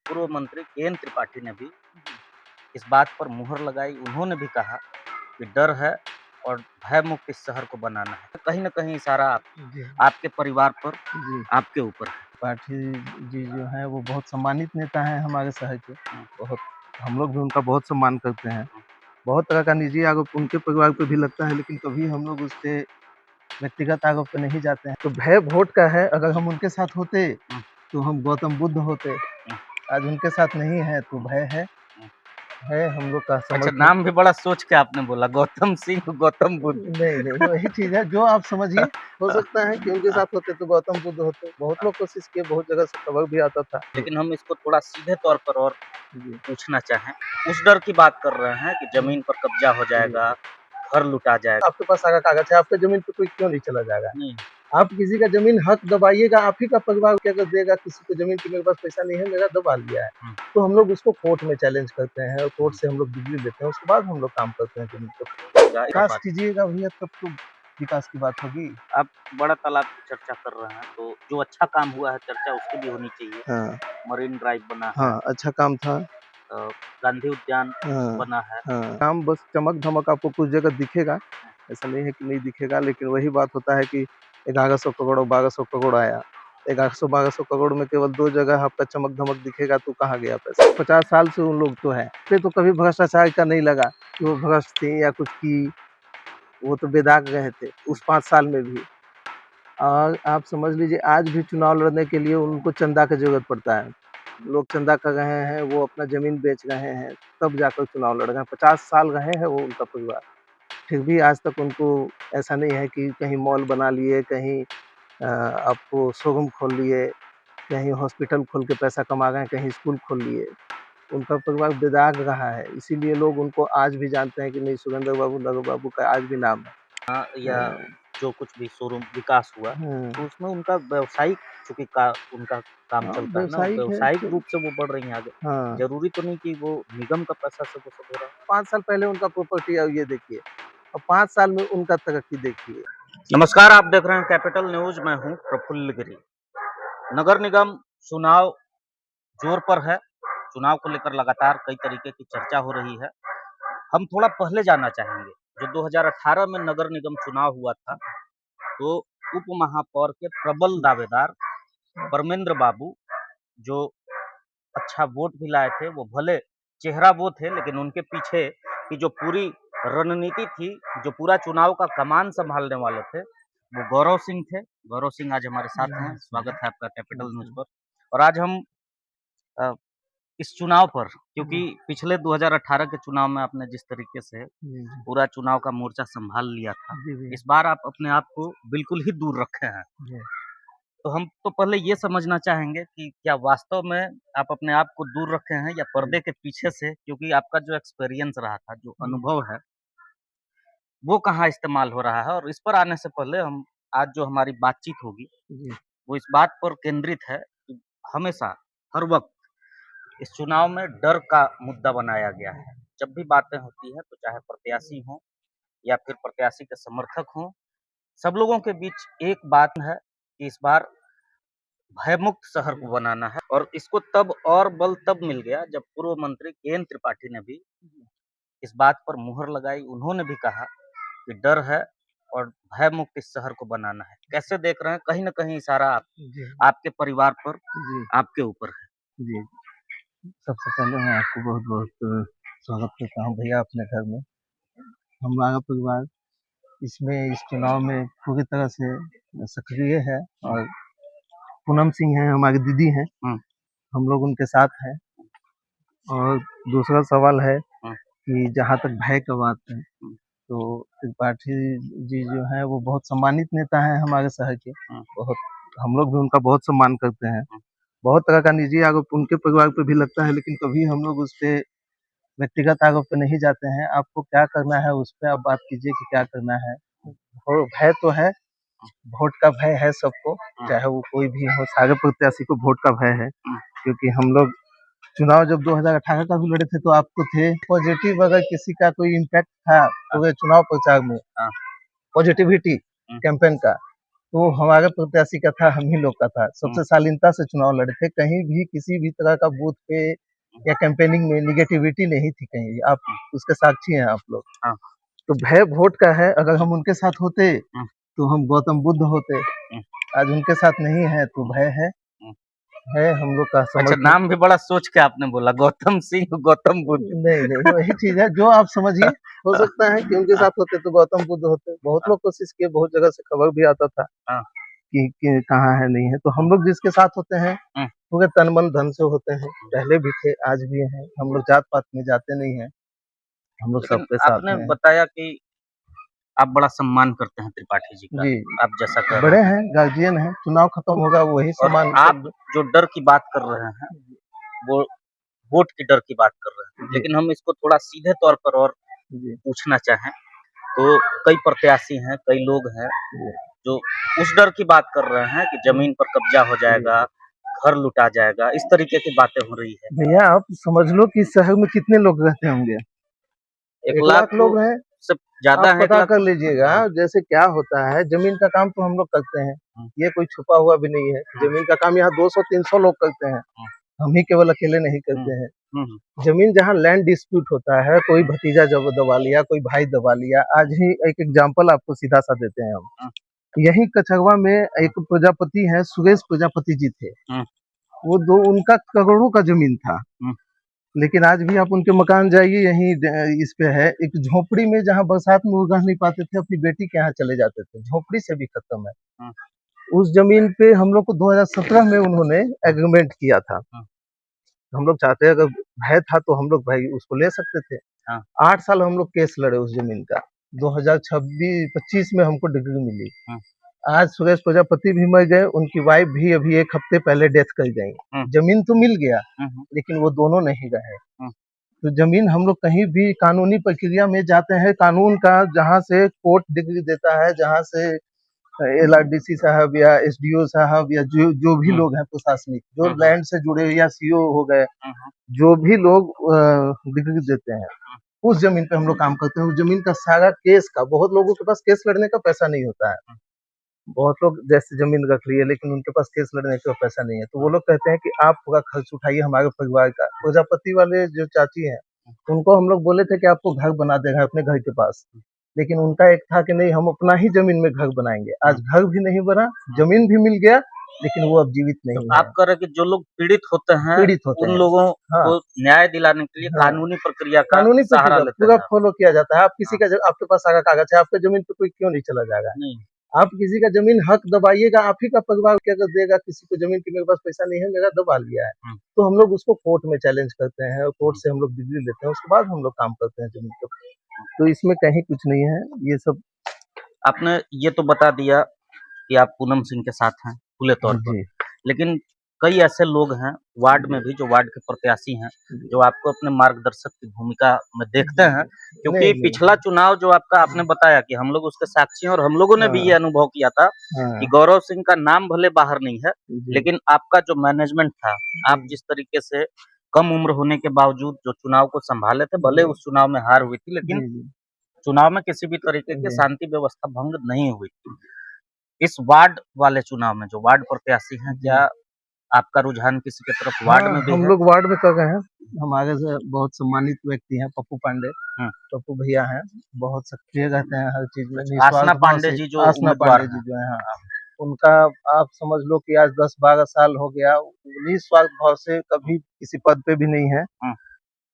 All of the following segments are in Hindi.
पूर्व मंत्री के.एन. त्रिपाठी ने भी इस बात पर मुहर लगाई। उन्होंने भी कहा कि डर है और भयमुक्त इस शहर को बनाना है। कहीं न कहीं इशारा जी, आपके परिवार पर, जी। आपके ऊपर है। त्रिपाठी जी जो हैं वो बहुत सम्मानित नेता हैं हमारे शहर के। हुँ, बहुत हम लोग भी उनका बहुत सम्मान करते हैं। हुँ, बहुत तरह का निजी आरोप उनके परिवार पे भी लगता है, लेकिन कभी हम लोग उस पे व्यक्तिगत आरोप पे नहीं जाते हैं। तो भय वोट का है, अगर हम उनके साथ होते हुँ, तो हम गौतम बुद्ध होते। हुँ, आज उनके साथ नहीं है तो भय हुँ। है हम लोग का अच्छा, समर्थन। नाम भी बड़ा सोच के आपने बोला, गौतम सिंह, गौतम बुद्ध। नहीं, नहीं, वही चीज़ है जो आप समझिए। हो सकता है कि उनके साथ होते तो गौतम बुद्ध होते। बहुत लोग कोशिश किए, बहुत जगह से खबर भी आता था। जी, लेकिन हम इसको थोड़ा सीधे तौर पर और जी, पूछना चाहें, उस डर की बात कर रहे हैं कि जी, ज़मीन पर कब्ज़ा हो जी। जाएगा, घर लूटा जाएगा। आपके पास सारा कागज़ है, आपके ज़मीन पे कोई क्यों नहीं चला जाएगा? नहीं, आप किसी का ज़मीन हक दबाइएगा, आप ही का परिवार क्या अगर देगा किसी को ज़मीन कि मेरे पास पैसा नहीं है, मेरा दबा लिया है। हुँ, तो हम लोग उसको कोर्ट में चैलेंज करते हैं और कोर्ट हुँ, से हम लोग डिग्री लेते हैं, उसके बाद हम लोग काम करते हैं ज़मीन पे। क्या विकास बात। कीजिएगा भैया तब तो विकास की बात होगी। आप बड़ा तालाब की चर्चा कर रहे हैं, तो जो अच्छा काम हुआ है चर्चा उसकी भी होनी चाहिए। हाँ, मरीन ड्राइव बना है, हाँ, अच्छा काम था। अ, गांधी उद्यान हाँ, बना है। हाँ। काम बस चमक-धमक आपको कुछ जगह दिखेगा, ऐसा नहीं है कि नहीं दिखेगा, लेकिन वही बात होता है कि 1100 करोड़ और 1200 करोड़ आया। 1100-1200 करोड़ में केवल 2 जगह आपका चमक-धमक दिखेगा तो कहाँ गया पैसा? 50 साल से उन लोग तो हैं, पे तो कभी भ्रष्टाचार का नहीं लगा कि वो भ्रष्ट थी या कुछ की, वो तो बेदाग रहे थे उस 5 साल में भी। और आप समझ लीजिए आज भी चुनाव लड़ने के लिए उनको चंदा की ज़रूरत पड़ता है। लोग चंदा कर रहे हैं, वो अपना ज़मीन बेच रहे हैं, तब जाकर चुनाव लड़ रहे हैं। 50 साल रहे हैं वो उनका परिवार, फिर भी आज तक उनको ऐसा नहीं है कि कहीं मॉल बना लिए, कहीं आपको शोरूम खोल लिए, कहीं हॉस्पिटल खोल के पैसा कमा रहे हैं, कहीं स्कूल खोल लिए। उनका परिवार बेदाग रहा है, इसीलिए लोग उनको आज भी जानते हैं कि नहीं सुरेंद्र बाबू, नगर बाबू का आज भी नाम है। या जो कुछ भी शोरूम विकास हुआ, हुँ, तो उसमें उनका व्यावसायिक चूँकि का उनका काम हाँ, चलता है ना, व्यावसायिक है व्यावसायिक तो रूप से वो बढ़ रही हैं आगे। हाँ। ज़रूरी तो नहीं कि वो निगम का पैसा से वो सब हो रहा है। 5 साल पहले उनका प्रॉपर्टी है ये देखिए, और 5 साल में उनका तरक्की देखिए। नमस्कार, आप देख रहे हैं कैपिटल न्यूज़, मैं हूँ प्रफुल्ल गिरी। नगर निगम चुनाव ज़ोर पर है, चुनाव को लेकर लगातार कई तरीके की चर्चा हो रही है। हम थोड़ा पहले जानना चाहेंगे, जो 2018 में नगर निगम चुनाव हुआ था, तो उप महापौर के प्रबल दावेदार परमेंद्र बाबू, जो अच्छा वोट भी लाए थे, वो भले चेहरा वो थे, लेकिन उनके पीछे की जो पूरी रणनीति थी, जो पूरा चुनाव का कमान सँभालने वाले थे, वो गौरव सिंह थे। गौरव सिंह आज हमारे साथ हैं, स्वागत है आपका कैपिटल न्यूज़ पर। और आज हम अ, इस चुनाव पर, क्योंकि पिछले 2018 के चुनाव में आपने जिस तरीके से जी, पूरा चुनाव का मोर्चा सँभाल लिया था, जी, जी, इस बार आप अपने आप को बिल्कुल ही दूर रखे हैं। जी। तो हम तो पहले ये समझना चाहेंगे कि क्या वास्तव में आप अपने आप को दूर रखे हैं या पर्दे के पीछे से, क्योंकि आपका जो एक्सपीरियंस रहा था, जो अनुभव है, वो कहाँ इस्तेमाल हो रहा है? और इस पर आने से पहले हम आज जो हमारी बातचीत होगी, जी, वो इस बात पर केंद्रित है कि हमेशा, हर वक़्त इस चुनाव में डर का मुद्दा बनाया गया है। जब भी बातें होती हैं, तो चाहे प्रत्याशी हों या फिर प्रत्याशी के समर्थक हों, सब लोगों के बीच एक बात है कि इस बार भयमुक्त शहर को बनाना है। और इसको तब और बल तब मिल गया जब पूर्व मंत्री के.एन. त्रिपाठी ने भी इस बात पर मुहर लगाई। उन्होंने भी कहा कि डर है और भयमुक्त इस शहर को बनाना है। कैसे देख रहे हैं? कहीं न कहीं इशारा जी, आपके परिवार पर, जी, आपके ऊपर है। जी। सबसे पहले मैं आपको बहुत-बहुत स्वागत करता हूँ भैया अपने घर में। हमारा परिवार इसमें इस चुनाव में पूरी तरह से सक्रिय है हुँ, और पूनम सिंह हैं, हमारी दीदी हैं, हुँ, हम लोग उनके साथ हैं। और दूसरा सवाल है हुँ, कि जहाँ तक भय का बात है, हुँ, तो त्रिपाठी जी जो हैं वो बहुत सम्मानित नेता हैं हमारे शहर के। हुँ, बहुत हम लोग भी उनका बहुत सम्मान करते हैं। हुँ, बहुत तरह का निजी आरोप उनके परिवार पे भी लगता है, लेकिन कभी हम लोग उस पे व्यक्तिगत आरोप पे नहीं जाते हैं। आपको क्या करना है उस पे आप बात कीजिए कि क्या करना है। और भय तो है, वोट का भय है सबको, हुँ, चाहे वो कोई भी हो, सारे प्रत्याशी को वोट का भय है। हुँ, क्योंकि हम लोग चुनाव जब 2018 का भी लड़े थे तो आपको थे पॉजिटिव, अगर किसी का कोई इम्पैक्ट था हाँ, पूरे चुनाव प्रचार में, हाँ, पॉजिटिविटी हुँ, कैंपेन का, तो हमारे प्रत्याशी का था, हम ही लोग का था। सबसे शालीनता से चुनाव लड़े थे, कहीं भी किसी भी तरह का बूथ पे या कैंपेनिंग में निगेटिविटी नहीं थी कहीं भी। आप उसके साक्षी हैं आप लोग। हाँ। तो भय वोट का है, अगर हम उनके साथ होते हम्म, तो हम गौतम बुद्ध होते। हम्म, आज उनके साथ नहीं है तो भय हम्म। है हम लोग का अच्छा, समर्थन। नाम भी बड़ा सोच के आपने बोला, गौतम सिंह, गौतम बुद्ध। नहीं नहीं, वही चीज है जो आप समझिए। हो सकता है कि उनके साथ होते तो गौतम बुद्ध होते। बहुत लोग कोशिश किए, बहुत जगह से खबर भी आता था हाँ, कि कहाँ है नहीं है। तो हम लोग जिसके साथ होते हैं हम्म। पूरे तन मन धन से होते हैं, पहले भी थे आज भी हैं। हम लोग जात पात में जाते नहीं हैं, हम लोग लेकिन सबके साथ आपने हैं। बताया कि आप बड़ा सम्मान करते हैं त्रिपाठी जी का, जी, आप जैसा कह रहे बड़े हैं। हैं, गार्जियन हैं। चुनाव खत्म होगा वही और सम्मान आप सब। जो डर की बात कर रहे हैं, वो वोट की डर की बात कर रहे हैं। जी लेकिन हम इसको थोड़ा सीधे तौर पर और जी पूछना चाहें, तो कई प्रत्याशी हैं, कई लोग हैं जी जो उस डर की बात कर रहे हैं कि जमीन पर कब्जा हो जी। जाएगा, घर लुटा जाएगा, इस तरीके की बातें हो रही है। भैया आप समझ लो कि इस शहर में कितने लोग रहते होंगे। 1 1 लाख लाख लोग हैं। से ज़्यादा आप है, 1 पता लाख। कर लीजिएगा जैसे क्या होता है। जमीन का काम तो हम लोग करते हैं, हुँ, ये कोई छुपा हुआ भी नहीं है। हुँ, जमीन का काम यहाँ 200-300 लोग करते हैं, हुँ, हम ही केवल अकेले नहीं हुँ, करते हैं। हुँ, हुँ, जमीन जहाँ लैंड डिस्प्यूट होता है, कोई भतीजा जब दबा लिया, कोई भाई दबा लिया। आज ही एक एग्जांपल आपको सीधा सा देते हैं हम। हुँ, यहीं कछरवा में एक प्रजापति हैं, सुरेश प्रजापति जी थे। हुँ, वो दो उनका करोड़ों का जमीन था, हुँ, लेकिन आज भी आप उनके मकान जाइए, यहीं इस पे है एक झोपड़ी में, जहाँ बरसात में वो रह नहीं पाते थे, अपनी बेटी के यहाँ चले जाते थे। झोपड़ी से भी खत्म है। हुँ, उस जमीन पे हम लोग को 2017 में उन्होंने एग्रीमेंट किया था। हुँ, हम लोग चाहते, अगर भय था तो हम लोग भाई उसको ले सकते थे। हाँ, 8 साल हम लोग केस लड़े उस जमीन का। 2026-25 में हमको डिग्री मिली। हुँ, आज सुरेश प्रजापति भी मर गए, उनकी वाइफ भी अभी 1 हफ्ते पहले डेथ कर गई। हुँ, जमीन तो मिल गया, हुँ, लेकिन वो दोनों नहीं रहे। हुँ, तो जमीन हम लोग कहीं भी कानूनी प्रक्रिया में जाते हैं, कानून का जहाँ से कोर्ट डिग्री देता है, जहाँ से एलआरडीसी साहब या एसडीओ साहब या जो भी हुँ, लोग हैं प्रशासनिक, जो हुँ, लैंड से जुड़े या सीओ हो गए, हुँ, हुँ, जो भी लोग डिग्री देते हैं, उस जमीन पे हम लोग काम करते हैं। उस जमीन का सारा केस का, बहुत लोगों के पास केस लड़ने का पैसा नहीं होता है। बहुत लोग जैसे जमीन रख लिए, लेकिन उनके पास केस लड़ने का पैसा नहीं है, तो वो लोग कहते हैं कि आप पूरा खर्च उठाइए हमारे परिवार का। प्रजापति वाले जो चाची हैं, उनको हम लोग बोले थे कि आपको घर बना देगा अपने घर के पास, लेकिन उनका एक था कि नहीं, हम अपना ही जमीन में घर बनाएंगे। आज घर भी नहीं बना, जमीन भी मिल गया, लेकिन वो अब जीवित तो नहीं है, आप कह रहे हैं कि जो लोग पीड़ित होते हैं, पीड़ित होते उन हैं। लोगों हाँ को न्याय दिलाने के लिए हाँ, कानूनी प्रक्रिया का कानूनी सहारा प्रक्रिया लेते पूरा हैं आप। फॉलो किया जाता है। आप किसी हाँ, का आपके पास सारा कागज है, आपका जमीन पे कोई क्यों नहीं चला जाएगा। नहीं, आप किसी का जमीन हक दबाइएगा, आप ही का परिवार क्या कर देगा किसी को जमीन की, मेरे पास पैसा नहीं है, मेरा दबा लिया है। हुँ, तो हम लोग उसको कोर्ट में चैलेंज करते हैं और कोर्ट से हम लोग डिग्री लेते हैं, उसके बाद हम लोग काम करते हैं जमीन पे। तो इसमें कहीं कुछ नहीं है ये सब। आपने ये तो बता दिया कि आप पूनम सिंह के साथ हैं, खुले तौर पर। जी लेकिन कई ऐसे लोग हैं वार्ड में भी, जो वार्ड के प्रत्याशी हैं, जी जो आपको अपने मार्गदर्शक की भूमिका में देखते जी हैं। जी। क्योंकि नहीं पिछला नहीं। चुनाव जो आपका आपने बताया कि हम लोग उसके साक्षी हैं, और हम लोगों ने भी ये हाँ अनुभव किया था कि हाँ गौरव सिंह का नाम भले बाहर नहीं है, जी लेकिन आपका जो मैनेजमेंट था, आप जी जिस तरीके से कम उम्र होने के बावजूद जो चुनाव को सँभाले थे, भले जी उस चुनाव में हार हुई थी, लेकिन जी जी चुनाव में किसी भी तरीके की जी। शांति व्यवस्था भंग नहीं हुई। इस वार्ड वाले चुनाव में जो वार्ड प्रत्याशी हैं, जी। क्या आपका रुझान किसी की तरफ वार्ड हाँ, में भी हम है? लोग वार्ड में कर रहे हैं। हमारे से बहुत सम्मानित व्यक्ति हैं पप्पू पांडे। हुँ, पप्पू भैया हैं, बहुत सक्रिय रहते हैं हर चीज़ में, अच्छा, आसना निस्वार्थ भाव पांडे से। जी जो आसना उम्मीदवार पांडे जी हैं। जो हैं, हाँ, हाँ, उनका आप समझ लो कि आज 10-12 साल हो गया, निस्वार्थ भाव से कभी किसी पद पे भी नहीं है, हुँ,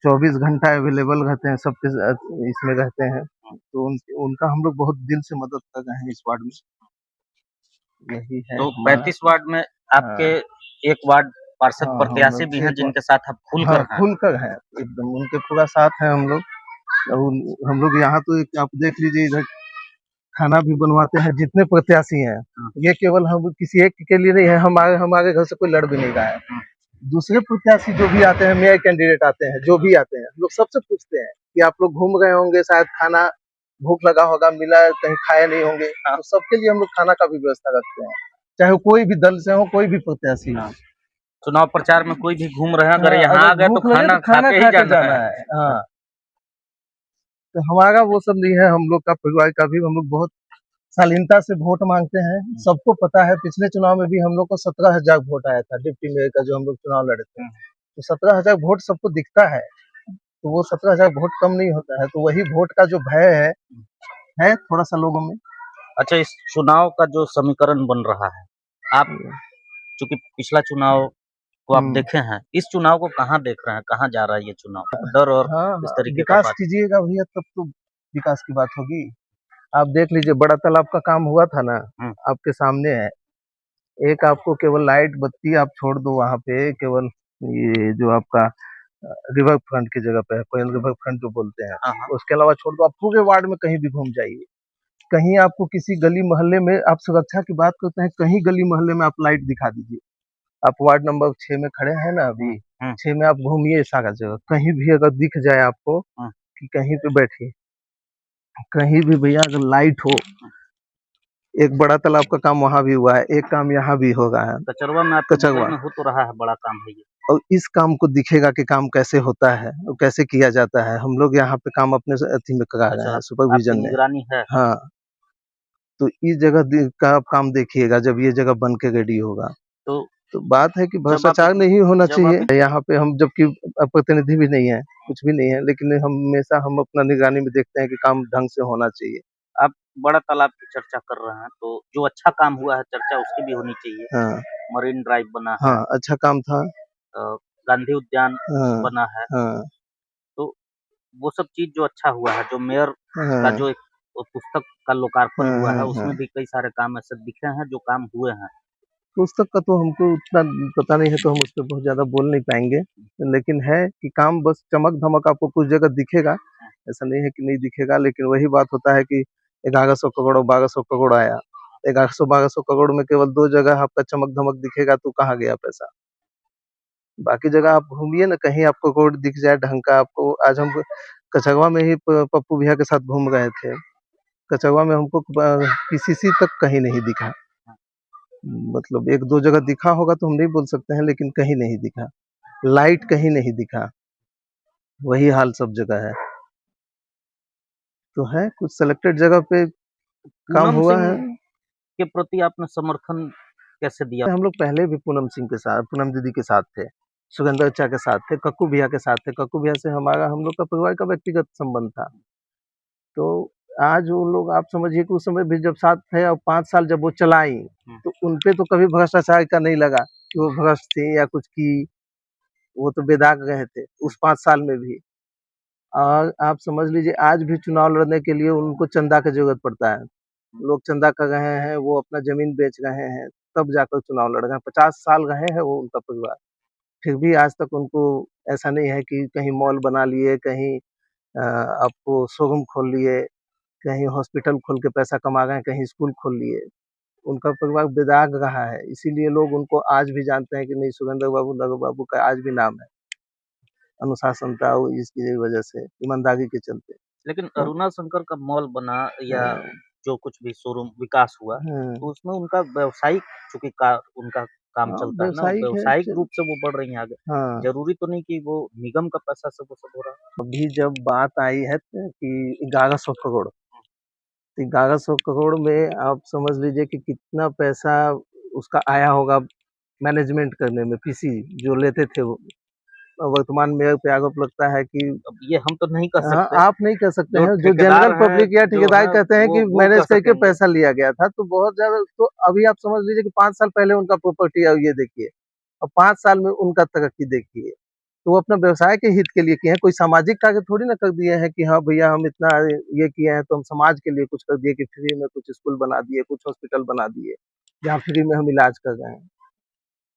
24 घंटा अवेलेबल रहते हैं, सबके साथ इसमें रहते हैं। हुँ। तो उनका हम लोग बहुत दिल से मदद कर रहे हैं इस वार्ड में, यही है तो हमारा। 35 वार्ड में आपके हाँ, एक वार्ड पार्षद हाँ, हम प्रत्याशी भी लोग हैं, एक जिनके साथ आप हाँ, खुलकर हैं। खुलकर हैं, एकदम उनके पूरा साथ है हम लोग। हम लोग यहाँ तो एक आप देख लीजिए, इधर खाना भी बनवाते हैं जितने प्रत्याशी हैं। हुँ, ये केवल हम किसी एक के लिए नहीं है, हमारे हमारे घर से कोई लड़ भी नहीं रहा है। हुँ, दूसरे प्रत्याशी जो भी आते हैं, मेयर कैंडिडेट आते हैं, जो भी आते हैं, हम लोग सबसे पूछते हैं कि आप लोग घूम गए होंगे, शायद खाना भूख लगा होगा, मिला कहीं खाए नहीं होंगे, हाँ, तो सबके लिए हम लोग खाना का भी व्यवस्था रखते हैं, चाहे वो कोई भी दल से हो, कोई भी प्रत्याशी हो। हाँ। चुनाव प्रचार में कोई भी घूम रहे हैं, अगर हाँ, यहाँ अगर आ गए तो भूख लगे तो खाना खा खाना के ही खा के जाना जाना है। है। हाँ, तो हमारा वो सब नहीं है, हम लोग का परिवार का भी हम लोग बहुत शालीनता से वोट मांगते हैं। सबको पता है पिछले चुनाव में भी हम लोग को 17,000 वोट आया था डिप्टी मेयर का, जो हम लोग चुनाव लड़े थे। तो 17,000 वोट सबको दिखता है, तो वो 17,000 वोट कम नहीं होता है। तो वही वोट का जो भय है थोड़ा सा लोगों में। अच्छा, इस चुनाव का जो समीकरण बन रहा है, आप चूंकि पिछला चुनाव को आप देखे हैं, इस चुनाव को कहाँ देख रहे हैं, कहाँ जा रहा है ये चुनाव? डर और हाँ, इस तरीके का विकास बात। कीजिएगा भैया, तब तो विकास की बात होगी। आप देख लीजिए, बड़ा तालाब का काम हुआ था ना, आपके सामने है। एक आपको केवल लाइट बत्ती आप छोड़ दो वहाँ पे, केवल ये जो आपका रिवर फ्रंट की जगह पे है, कोयल रिवर फ्रंट जो बोलते हैं, उसके अलावा छोड़ दो। आप पूरे वार्ड में कहीं भी घूम जाइए, कहीं आपको किसी गली मोहल्ले में, आप सुरक्षा की बात करते हैं, कहीं गली मोहल्ले में आप लाइट दिखा दीजिए। आप वार्ड नंबर 6 में खड़े हैं ना अभी, 6 में आप घूमिए सारा जगह, कहीं भी अगर दिख जाए आपको कि कहीं पे बैठिए, कहीं भी भैया अगर लाइट हो। एक बड़ा तालाब का काम वहाँ भी हुआ है, एक काम यहाँ भी होगा है कचरवा में, आपके बगल में हो तो रहा है, बड़ा काम है ये। और इस काम को दिखेगा कि काम कैसे होता है और कैसे किया जाता है। हम लोग यहाँ पे काम अपने अथी में करा रहे हैं, सुपरविजन में। निगरानी है। हाँ, तो इस जगह का काम देखिएगा जब ये जगह बन के रेडी होगा। तो बात है कि भ्रष्टाचार नहीं होना चाहिए यहाँ पे। हम जबकि प्रतिनिधि भी नहीं है, कुछ भी नहीं है, लेकिन हमेशा हम अपना निगरानी में देखते हैं कि काम ढंग से होना चाहिए। आप बड़ा तालाब की चर्चा कर रहे हैं, तो जो अच्छा काम हुआ है चर्चा उसकी भी होनी चाहिए। हाँ, मरीन ड्राइव बना है। हाँ, अच्छा काम था। गांधी उद्यान बना है। हाँ, तो वो सब चीज जो अच्छा हुआ है, जो मेयर का जो एक पुस्तक का लोकार्पण हुआ है, उसमें भी कई सारे काम ऐसे दिखे हैं जो काम हुए हैं। पुस्तक का तो हमको उतना पता नहीं है, तो हम उस पर बहुत ज्यादा बोल नहीं पाएंगे, लेकिन है कि काम बस चमक धमक आपको कुछ जगह दिखेगा, ऐसा नहीं है कि नहीं दिखेगा। लेकिन वही बात होता है कि 1100 करोड़ और 1200 करोड़ आया, 1100-1200 करोड़ में केवल 2 जगह आपका चमक धमक दिखेगा, तो कहाँ गया पैसा? बाकी जगह आप घूमिए ना, कहीं आपको रोड दिख जाए ढंग का। आपको आज हम कचरवा में ही पप्पू भैया के साथ घूम रहे थे, कचरवा में हमको पीसीसी तक कहीं नहीं दिखा। मतलब 1-2 जगह दिखा होगा तो हम नहीं बोल सकते हैं, लेकिन कहीं नहीं दिखा। लाइट कहीं नहीं दिखा, वही हाल सब जगह है। तो है कुछ सेलेक्टेड जगह पे काम हुआ है। के प्रति आपने समर्थन कैसे दिया? हम लोग पहले भी पूनम सिंह के साथ, पूनम दीदी के साथ थे, सुगंधा अच्छा के साथ थे, कक्कू भैया के साथ थे। कक्कू भैया से हम लोग का परिवार का व्यक्तिगत संबंध था। तो आज वो लोग, आप समझिए कि उस समय भी जब साथ थे, और 5 साल जब वो चलाई, तो उनपे तो कभी भ्रष्टाचार का नहीं लगा कि वो भ्रष्ट थी या कुछ की। वो तो बेदाग रहे थे उस 5 साल में भी। और आप समझ लीजिए आज भी चुनाव लड़ने के लिए उनको चंदा की जरूरत पड़ता है। लोग चंदा कर रहे हैं, वो अपना जमीन बेच रहे हैं, तब जाकर चुनाव लड़ रहे हैं। 50 साल रहे हैं वो, उनका परिवार, फिर भी आज तक उनको ऐसा नहीं है कि कहीं मॉल बना लिए, कहीं आपको शोरूम खोल लिए, कहीं हॉस्पिटल खोल के पैसा कमा रहे हैं, कहीं स्कूल खोल लिए। उनका परिवार बेदाग रहा है, इसीलिए लोग उनको आज भी जानते हैं कि नहीं, सुरेंद्र बाबू, लघु बाबू का आज भी नाम है, अनुशासनता इसकी वजह से, ईमानदारी के चलते। लेकिन अरुणा शंकर का मॉल बना या जो कुछ भी शोरूम विकास हुआ, तो उसमें उनका व्यावसायिक चूंकि उनका काम चलता है ना, व्यावसायिक रूप से वो बढ़ रही है आगे। जरूरी तो नहीं कि वो निगम का पैसा से वो सब हो रहा है। अभी जब बात आई है कि 1100 करोड़, 1100 करोड़ में आप समझ लीजिए कि कितना पैसा उसका आया होगा मैनेजमेंट करने में। पीसी जो लेते थे वो, वर्तमान मेयर पे आरोप लगता है कि अब ये हम तो नहीं कह सकते। आप नहीं कह सकते हैं, जो जनरल पब्लिक या ठेकेदार कहते हैं कि मैनेज करके पैसा लिया गया था। तो बहुत ज्यादा, तो अभी आप समझ लीजिए कि 5 साल पहले उनका प्रॉपर्टी ये देखिए, और 5 साल में उनका तरक्की देखिए। तो वो अपना व्यवसाय के हित के लिए किए हैं, कोई सामाजिक कार्य थोड़ी ना कर दिए हैं कि हाँ भैया हम इतना ये किए हैं तो हम समाज के लिए कुछ कर दिए, कि फ्री में कुछ स्कूल बना दिए, कुछ हॉस्पिटल बना दिए, जहाँ फ्री में हम इलाज कर रहे हैं।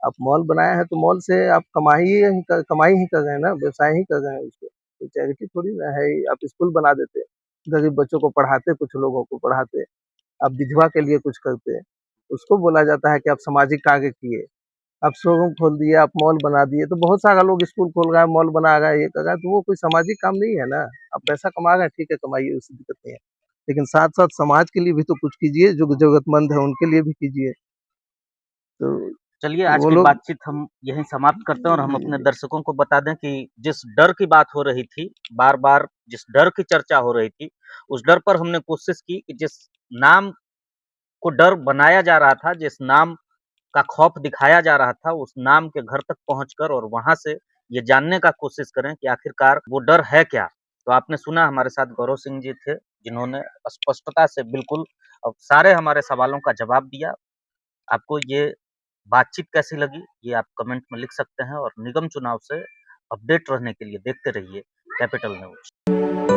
आप मॉल बनाया है तो मॉल से आप कमाई ही कर रहे हैं ना, व्यवसाय ही कर रहे हैं उसको। तो चैरिटी थोड़ी ना है। आप स्कूल बना देते, गरीब बच्चों को पढ़ाते, कुछ लोगों को पढ़ाते, आप विधवा के लिए कुछ करते, उसको बोला जाता है कि आप सामाजिक कार्य किए। आप शोरूम खोल दिए, आप मॉल बना दिए, तो बहुत सारा लोग स्कूल खोल रहा है, मॉल बना रहा है, ये कर रहा है, तो वो कोई सामाजिक काम नहीं है ना। आप पैसा कमा रहे हैं, ठीक है, कमाइए, उससे दिक्कत नहीं है, लेकिन साथ साथ समाज के लिए भी तो कुछ कीजिए, जो जरूरतमंद है उनके लिए भी कीजिए। तो चलिए, आज की बातचीत हम यहीं समाप्त करते हैं, और हम अपने दर्शकों को बता दें कि जिस डर की बात हो रही थी, बार बार जिस डर की चर्चा हो रही थी, उस डर पर हमने कोशिश की कि जिस नाम आपको डर बनाया जा रहा था, जिस नाम का खौफ दिखाया जा रहा था, उस नाम के घर तक पहुँचकर और वहाँ से ये जानने का कोशिश करें कि आखिरकार वो डर है क्या? तो आपने सुना हमारे साथ गौरव सिंह जी थे, जिन्होंने स्पष्टता से बिल्कुल सारे हमारे सवालों का जवाब दिया। आपको ये बातचीत कैसी लगी, ये आप कमेंट में लिख सकते हैं और निगम चुनाव से अपडेट रहने के लिए देखते रहिए कैपिटल न्यूज़।